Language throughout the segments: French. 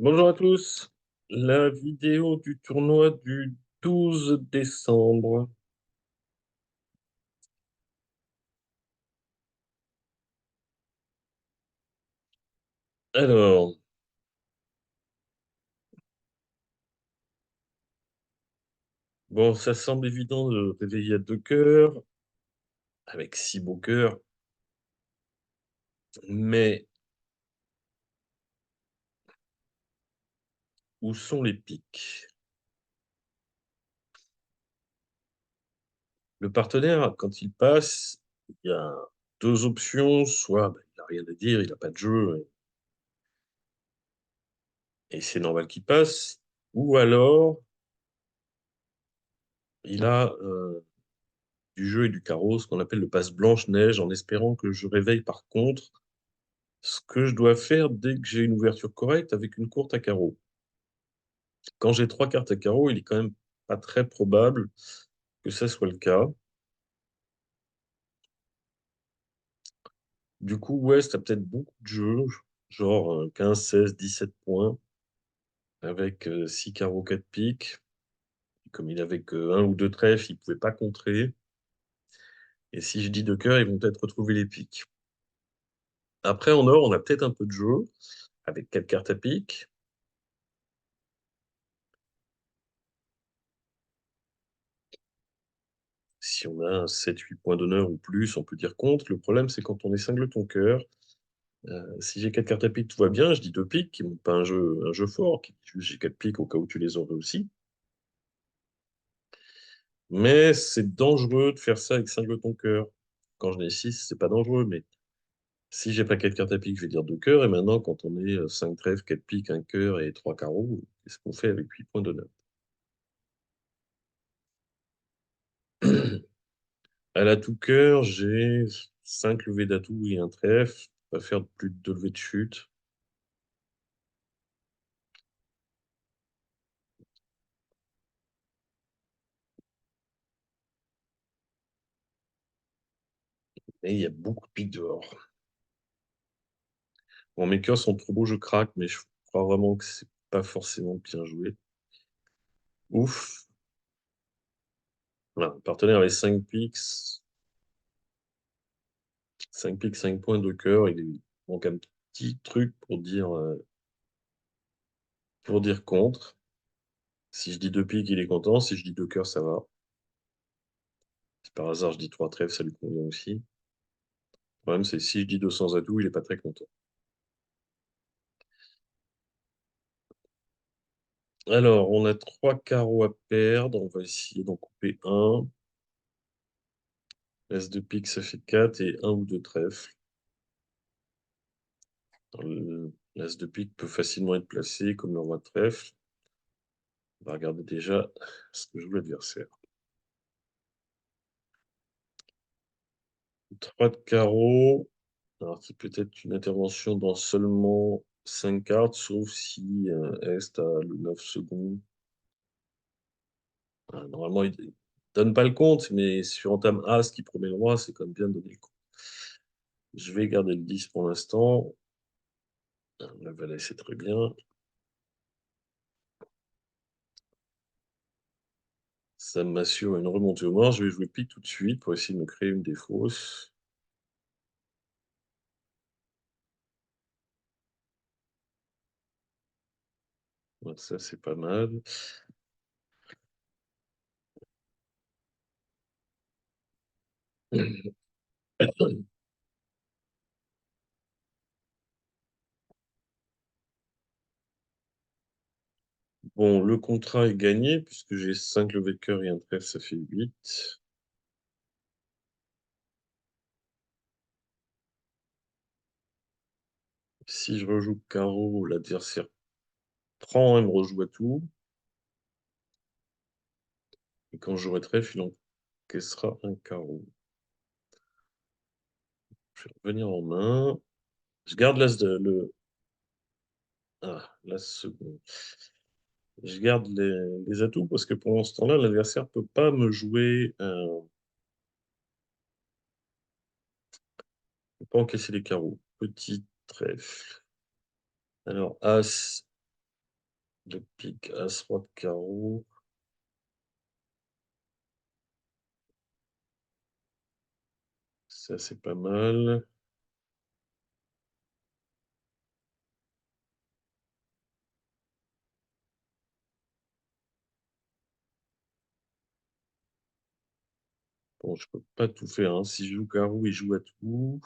Bonjour à tous. La vidéo du tournoi du 12 décembre. Alors, bon, ça semble évident de réveiller à deux cœurs, avec six beaux cœurs, mais où sont les piques? Le partenaire, quand il passe, il y a deux options, soit il n'a rien à dire, il n'a pas de jeu, et c'est normal qu'il passe, ou alors il a du jeu et du carreau, ce qu'on appelle le passe blanche-neige, en espérant que je réveille par contre ce que je dois faire dès que j'ai une ouverture correcte avec une courte à carreau. Quand j'ai trois cartes à carreau, il est quand même pas très probable que ça soit le cas. Du coup, West a peut-être beaucoup de jeux, genre 15, 16, 17 points, avec 6 carreaux, 4 piques. Comme il avait que un ou deux trèfles, il ne pouvait pas contrer. Et si je dis deux cœurs, ils vont peut-être retrouver les piques. Après, en or, on a peut-être un peu de jeu, avec 4 cartes à pique. Si on a 7, 8 points d'honneur ou plus, on peut dire contre. Le problème, c'est quand on est singleton cœur. Si j'ai quatre cartes à pique, tout va bien. Je dis deux piques, qui ne montent pas un jeu fort, qui dit juste j'ai quatre piques au cas où tu les aurais aussi. Mais c'est dangereux de faire ça avec singleton cœur. Quand je n'ai six, c'est pas dangereux, mais si j'ai pas quatre cartes à pique, je vais dire deux cœurs. Et maintenant, quand on est cinq trèfles, quatre piques, un cœur et trois carreaux, qu'est-ce qu'on fait avec 8 points d'honneur? À la tout cœur, j'ai cinq levées d'atout et un trèfle. On va faire plus de deux levées de chute. Et il y a beaucoup de piques dehors. Bon, mes cœurs sont trop beaux, je craque, mais je crois vraiment que c'est pas forcément bien joué. Ouf. Voilà, le partenaire avait 5 piques, 5 piques, 5 points de cœur. Il manque un petit truc pour dire contre. Si je dis deux piques, il est content. Si je dis deux cœurs, ça va. Si par hasard je dis trois trèfles, ça lui convient aussi. Le problème, c'est si je dis 200 atouts, il est pas très content. Alors, on a trois carreaux à perdre. On va essayer d'en couper un. As de pique, ça fait 4 et un ou deux trèfles. L'as de pique peut facilement être placé comme le roi de trèfle. On va regarder déjà ce que joue l'adversaire. 3 de carreau. Alors, c'est peut-être une intervention dans seulement 5 cartes, sauf si Est a le 9 secondes. Normalement, il ne donne pas le compte, mais sur entame As qui promet le roi, c'est quand même bien de donner le compte. Je vais garder le 10 pour l'instant. Le valet, c'est très bien. Ça m'assure une remontée au mort. Je vais jouer pique tout de suite pour essayer de me créer une défausse. Ouais, ça, c'est pas mal. Bon, le contrat est gagné puisque j'ai 5 levées de cœur et un trèfle, ça fait 8. Si je rejoue carreau, l'adversaire prend et me rejoue à tout. Et quand je jouerai trèfle, il encaissera un carreau. Je vais revenir en main. Je garde l'as second. Je garde les atouts parce que pendant ce temps-là, l'adversaire ne peut pas me jouer, peut pas encaisser les carreaux. Petit trèfle. Alors, As, de pique, as, roi de carreau. Ça, c'est pas mal. Bon, je peux pas tout faire, hein. Si je joue carreau, il joue à tout.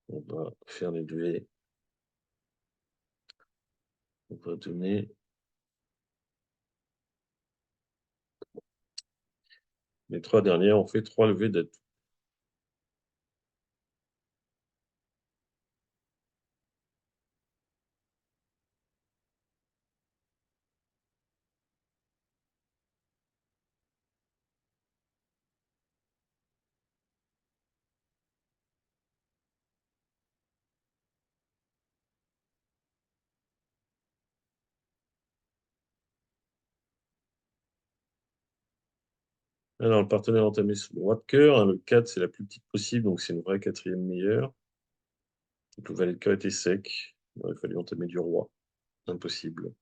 On va faire les deux. On va donner les trois dernières. On fait trois levées d'atout. Alors, le partenaire entamé sous le roi de cœur, hein. Le 4, c'est la plus petite possible, donc c'est une vraie quatrième meilleure. Donc, le valet de cœur était sec. Il aurait fallu entamer du roi. Impossible.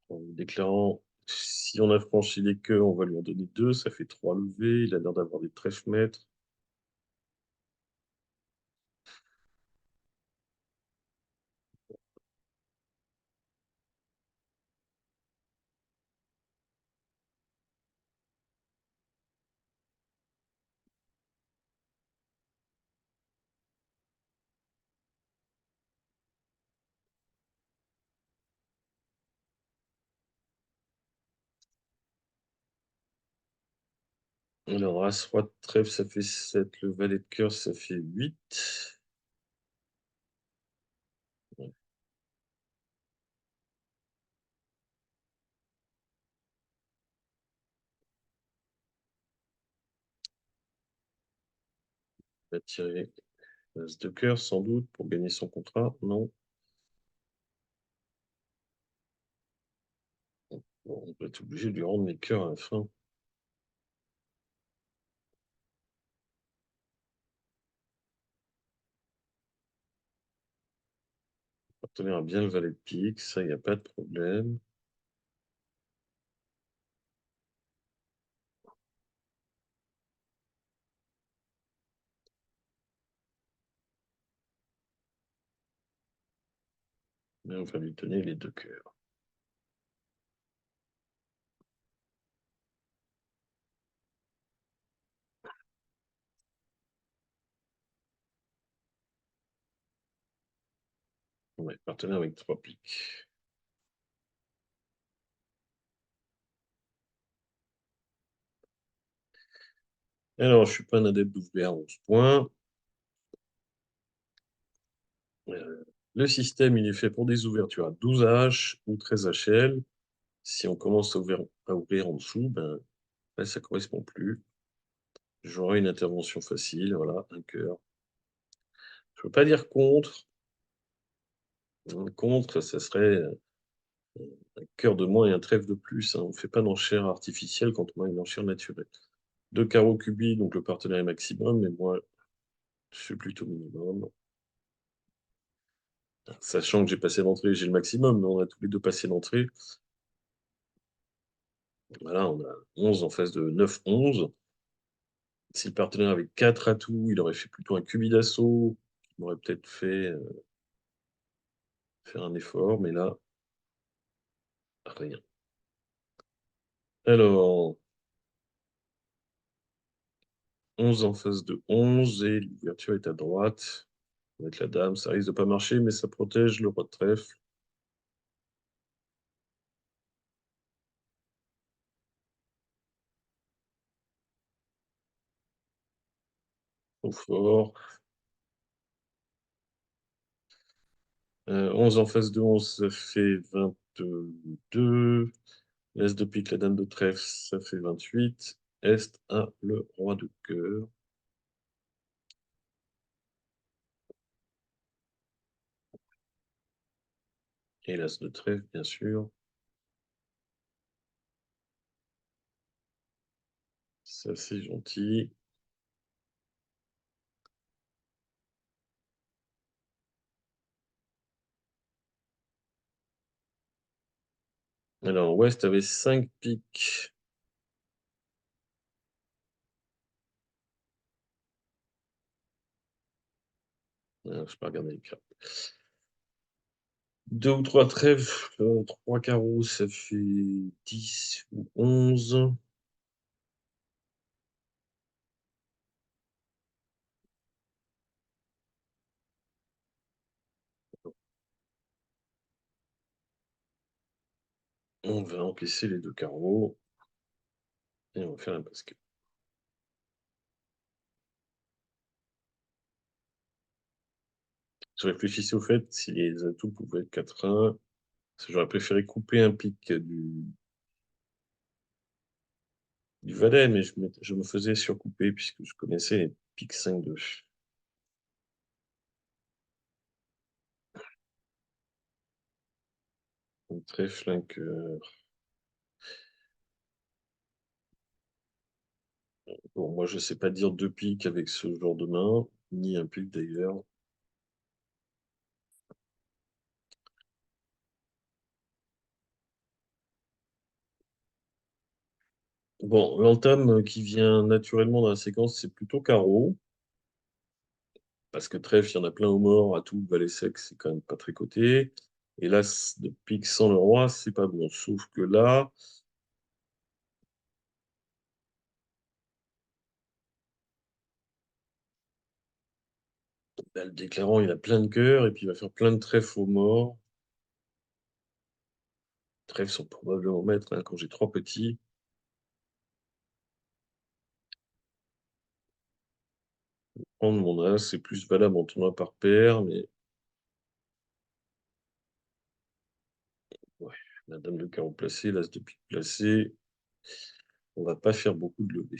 En déclarant, si on a franchi les cœurs, on va lui en donner deux. Ça fait trois levées. Il a l'air d'avoir des trèfles maîtres. Alors, as, roi de trèfle, ça fait 7. Le valet de cœur, ça fait 8. On va tirer as de cœur, sans doute, pour gagner son contrat. Non. Bon, on va être obligé de lui rendre les cœurs à la fin. Le partenaire a bien le valet de pique. Ça, il n'y a pas de problème. Mais on va lui donner les deux cœurs. Ouais, partenaire avec trois piques. Alors, je suis pas un adepte d'ouvrir à 11 points. Le système, il est fait pour des ouvertures à 12 H ou 13 HL. Si on commence à ouvrir en dessous, ben, là, ça correspond plus. J'aurai une intervention facile, voilà, un cœur. Je ne peux pas dire contre. Contre, ça serait un cœur de moins et un trèfle de plus, hein. On ne fait pas d'enchère artificielle quand on a une enchère naturelle. Deux carreaux cubis, donc le partenaire est maximum, mais moi, je suis plutôt minimum. Sachant que j'ai passé l'entrée, j'ai le maximum, mais on a tous les deux passé l'entrée. Voilà, on a 11 en face de 9, 11. Si le partenaire avait 4 atouts, il aurait fait plutôt un cubi d'assaut, qui m'aurait peut-être fait faire un effort, mais là, rien. Alors, 11 en face de 11, et l'ouverture est à droite. Avec la dame, ça risque de pas marcher, mais ça protège le roi de trèfle. Trop fort. 11 en face de 11, ça fait 22. L'As de pique, la dame de trèfle, ça fait 28. Est à le roi de cœur. Et l'As de trèfle, bien sûr. Ça, c'est gentil. Alors, Ouest avait 5 piques. Je peux regarder les cartes. Deux ou trois trèfles, trois carreaux, ça fait 10 ou 11. On va encaisser les deux carreaux et on va faire un basket. Je réfléchissais au fait si les atouts pouvaient être 4-1. J'aurais préféré couper un pic du valet, mais je me faisais surcouper puisque je connaissais les pics 5-2. Un trèfle, un cœur. Bon, moi, je sais pas dire deux piques avec ce genre de main, ni un pic d'ailleurs. Bon, l'entame qui vient naturellement dans la séquence, c'est plutôt carreau. Parce que trèfle, il y en a plein au mort, à tout, valet sec, c'est quand même pas très coté. Et l'as de pique sans le roi, c'est pas bon. Sauf que là, bah, le déclarant, il a plein de cœurs et puis il va faire plein de trèfles au mort. Trèfles sont probablement maîtres hein, quand j'ai trois petits. Prendre mon as, c'est plus valable en tournoi par paire, mais ouais, la dame de carreau placée, l'as de pique placé, on va pas faire beaucoup de levées.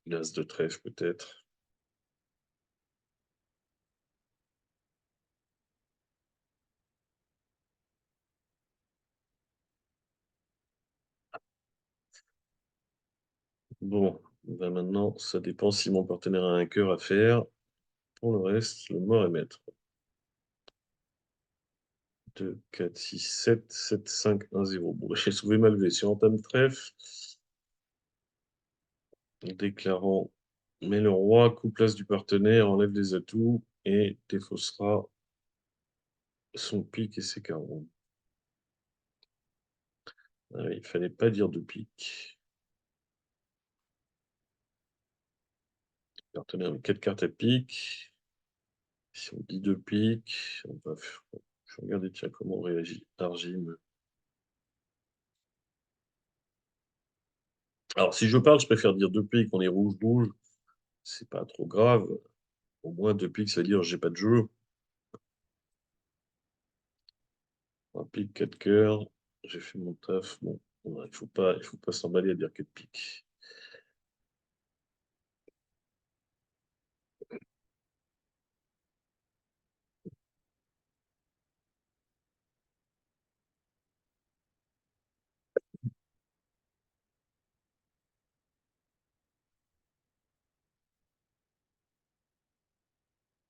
L'as de trèfle peut-être. Bon, ben maintenant, ça dépend si mon partenaire a un cœur à faire. Pour le reste, le mort est maître. 2, 4, 6, 7, 7, 5, 1, 0. Bon, j'ai sauvé ma levée. Si on entame trèfle, déclarant met le roi, coupe place du partenaire, enlève les atouts et défaussera son pic et ses carreaux. Ah oui, il fallait pas dire de pique. Partenaire avec 4 cartes à pique. Si on dit de pique, on va... je vais regarder tiens, comment réagit Argime. Alors, si je parle, je préfère dire deux piques, on est rouge-rouge. C'est pas trop grave. Au moins, deux piques, ça veut dire j'ai pas de jeu. Un pique, 4 cœurs. J'ai fait mon taf. Bon, ouais, il faut pas s'emballer à dire 4 piques.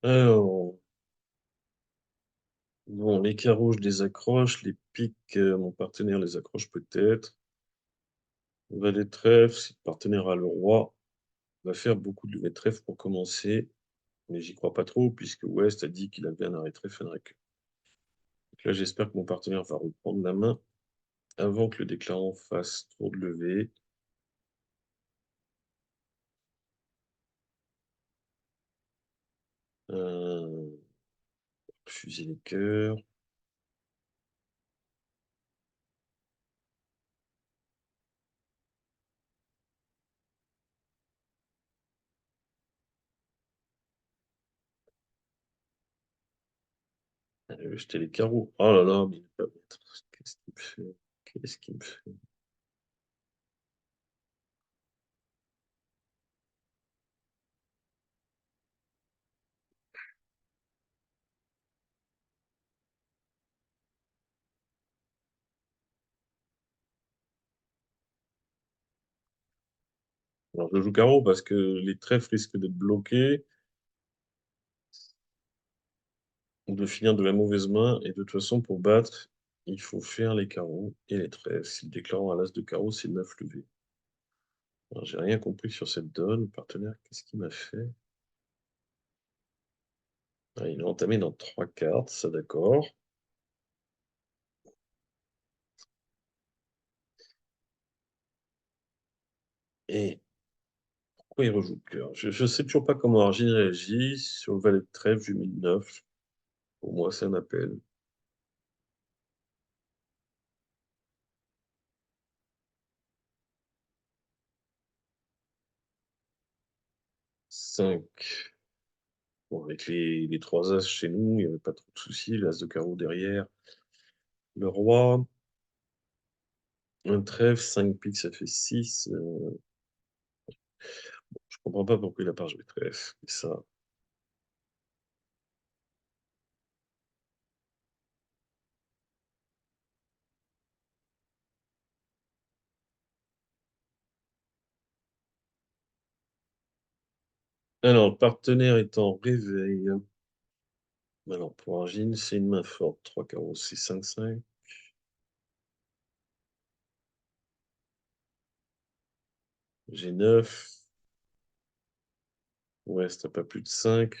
Alors, bon, les carreaux, je les accroche. Les piques, mon partenaire les accroche peut-être. Valet de trèfle, si le partenaire a le roi, va faire beaucoup de levées de trèfle pour commencer. Mais j'y crois pas trop, puisque West a dit qu'il avait un arrêt trèfle, un arrêt. Donc là, j'espère que mon partenaire va reprendre la main avant que le déclarant fasse trop de levées. Fusil les cœurs. Jeter les carreaux. Oh là là, mais il est pas bête. Qu'est-ce qu'il me fait? Qu'est-ce qu'il me fait? Alors, je joue carreau parce que les trèfles risquent d'être bloqués ou de finir de la mauvaise main. Et de toute façon, pour battre, il faut faire les carreaux et les trèfles. Si le déclarant a l'as de carreau, c'est 9 levé. Alors, j'ai rien compris sur cette donne. Le partenaire, qu'est-ce qu'il m'a fait? Ah, il a entamé dans 3 cartes, ça d'accord. Et pourquoi il rejoue le cœur? Je sais toujours pas comment Argile réagit. Sur le valet de trèfle, j'ai mis 9. Pour moi, c'est un appel. 5. Bon, avec les 3 as chez nous, il n'y avait pas trop de soucis. L'as de carreau derrière. Le roi. Un trèfle, 5 piques, ça fait 6. Je comprends pas pourquoi il a pas joué trèfle. Et ça. Alors, le partenaire est en réveil. Alors, pour Argine, c'est une main forte. 3 carreaux, c'est 5, 5. J'ai 9. Ouais, t'as pas plus de 5. Je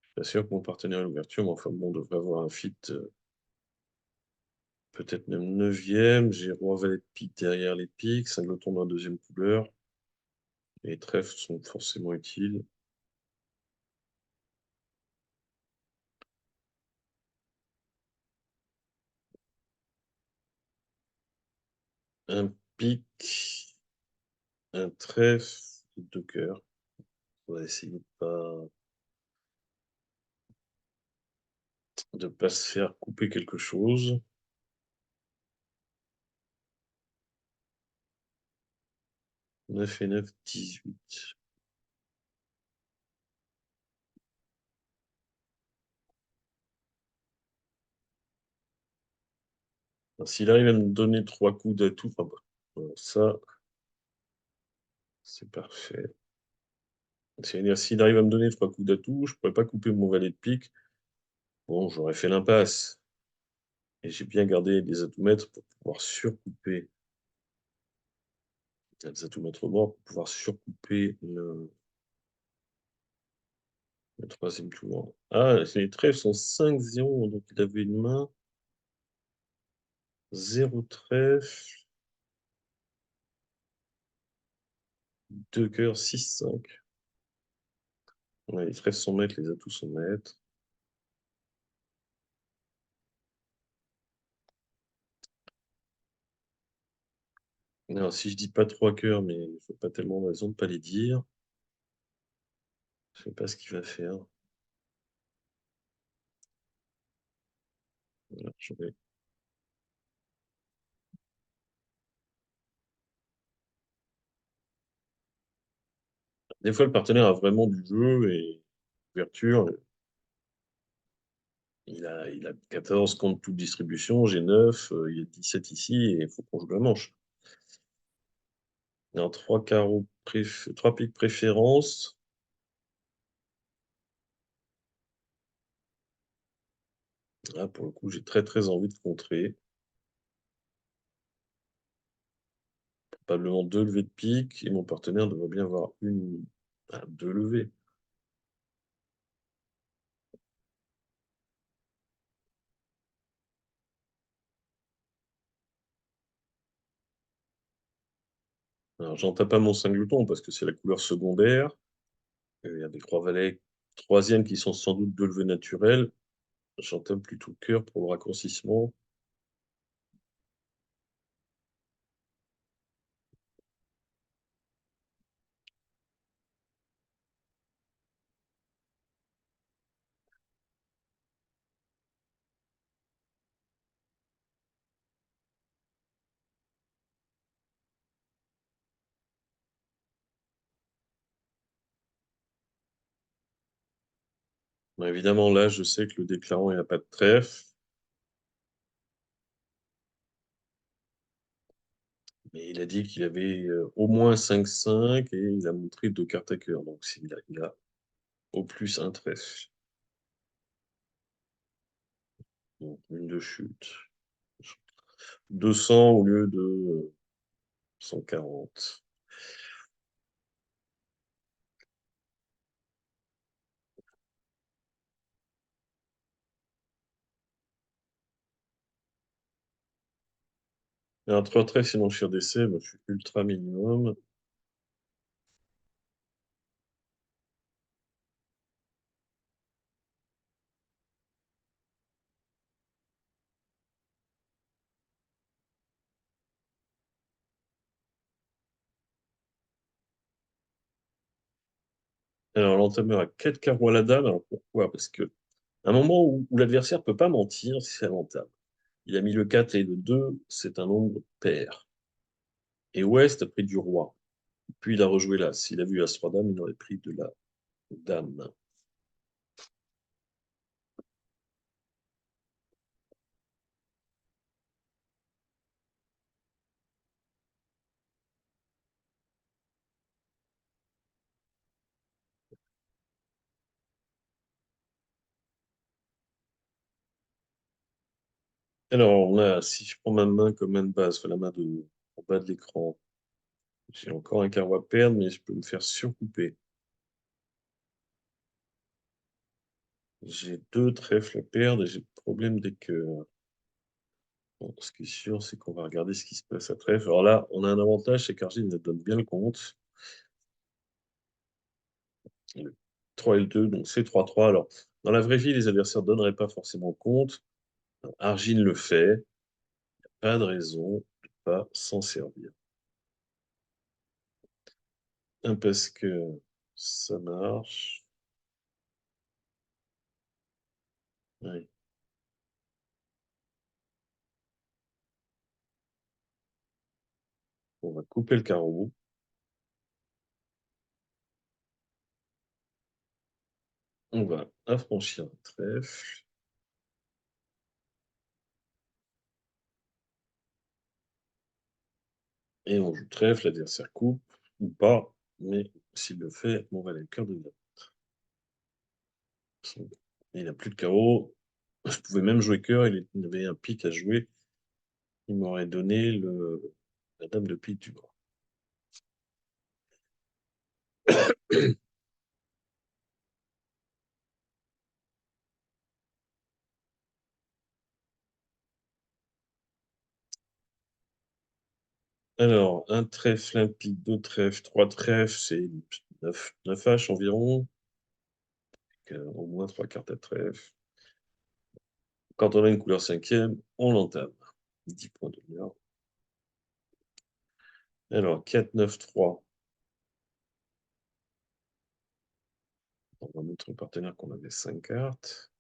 suis pas sûr que mon partenaire ait l'ouverture, mais enfin bon, on devrait avoir un fit, peut-être même neuvième. J'ai roi valet de pique derrière les piques. Singleton dans la deuxième couleur. Les trèfles sont forcément utiles. Un pique, un trèfle, et 2 cœurs. On va essayer de pas se faire couper quelque chose. 9 et 9, 18. S'il arrive à me donner 3 coups d'atout, enfin, bah, voilà, ça, c'est parfait. C'est-à-dire, s'il arrive à me donner 3 coups d'atout, je pourrais pas couper mon valet de pique. Bon, j'aurais fait l'impasse. Et j'ai bien gardé les atouts-maîtres pour pouvoir surcouper. Les atouts-maîtres morts pour pouvoir surcouper le troisième tour. Ah, les trèfles sont 5-0, donc il avait une main. 0 trèfle, 2 cœurs, 6-5. Ouais, les trèfles sont maîtres, les atouts sont maîtres. Alors, si je dis pas 3 cœurs, mais il faut pas tellement de raison de pas les dire. Je sais pas ce qu'il va faire. Voilà, des fois, le partenaire a vraiment du jeu et ouverture. Il a 14 contre toute distribution, j'ai 9, il y a 17 ici et il faut qu'on joue la manche. Il y a 3 carreaux, 3 piques préférence. Là, pour le coup, j'ai très très envie de contrer. Probablement 2 levées de pique et mon partenaire devrait bien avoir deux levées. Alors, j'en tape pas mon singleton parce que c'est la couleur secondaire. Il y a des croix valets troisième qui sont sans doute deux levées naturelles. J'en tape plutôt cœur pour le raccourcissement. Bon, évidemment, là, je sais que le déclarant, il n'a pas de trèfle. Mais il a dit qu'il avait au moins 5-5 et il a montré deux cartes à cœur. Donc, il a au plus un trèfle. Donc, une de chute. 200 au lieu de 140. Et un 3 trèfles, sinon je suis redescend, moi, je suis ultra minimum. Alors, l'entameur a 4 carreaux à la dame. Alors, pourquoi? Parce que un moment où l'adversaire ne peut pas mentir, c'est à l'entame. Il a mis le 4 et le 2, c'est un nombre pair. Et Ouest a pris du roi. Puis il a rejoué l'as. S'il a vu As-Roi Dame, il aurait pris de la dame. Alors, si je prends ma main comme main de base, enfin, la main en bas de l'écran, j'ai encore un carreau à perdre, mais je peux me faire surcouper. J'ai deux trèfles à perdre et j'ai le problème des cœurs. Bon, ce qui est sûr, c'est qu'on va regarder ce qui se passe à trèfle. Alors là, on a un avantage, c'est qu'Argile nous donne bien le compte. Le 3 et le 2, donc c'est 3-3. Alors, dans la vraie vie, les adversaires ne donneraient pas forcément compte. Argile le fait. Pas de raison de ne pas s'en servir. Parce que ça marche. Oui. On va couper le carreau. On va affranchir un trèfle. Et on joue trèfle, l'adversaire coupe ou pas. Mais s'il le fait, on va aller le cœur de dame. Il n'a plus de carreau. Je pouvais même jouer cœur. Il avait un pic à jouer. Il m'aurait donné la dame de pique du bras. Alors, un trèfle, un pique, deux trèfles, trois trèfles, c'est 9 H environ. Au moins trois cartes à trèfle. Quand on a une couleur cinquième, on l'entame. 10 points d'honneur. Alors, 4, 9, 3. On va montrer au partenaire qu'on avait 5 cartes.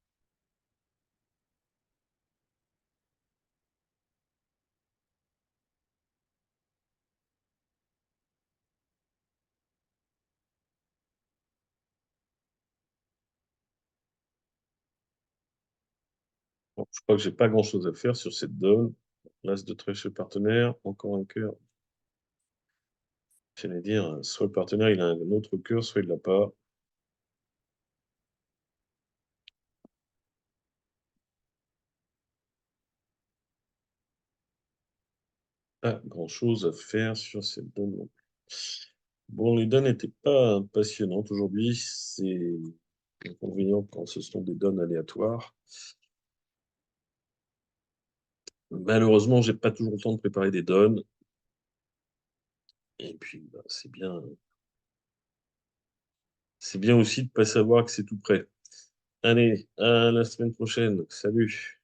Bon, je crois que j'ai pas grand-chose à faire sur cette donne. L'as de trèfle chez le partenaire, encore un cœur. J'allais dire, soit le partenaire il a un autre cœur, soit il l'a pas. Pas grand-chose à faire sur cette donne. Bon, les donnes n'étaient pas passionnantes aujourd'hui. C'est inconvénient quand ce sont des donnes aléatoires. Malheureusement, j'ai pas toujours le temps de préparer des donnes. Et puis, bah, c'est bien aussi de pas savoir que c'est tout prêt. Allez, à la semaine prochaine. Salut.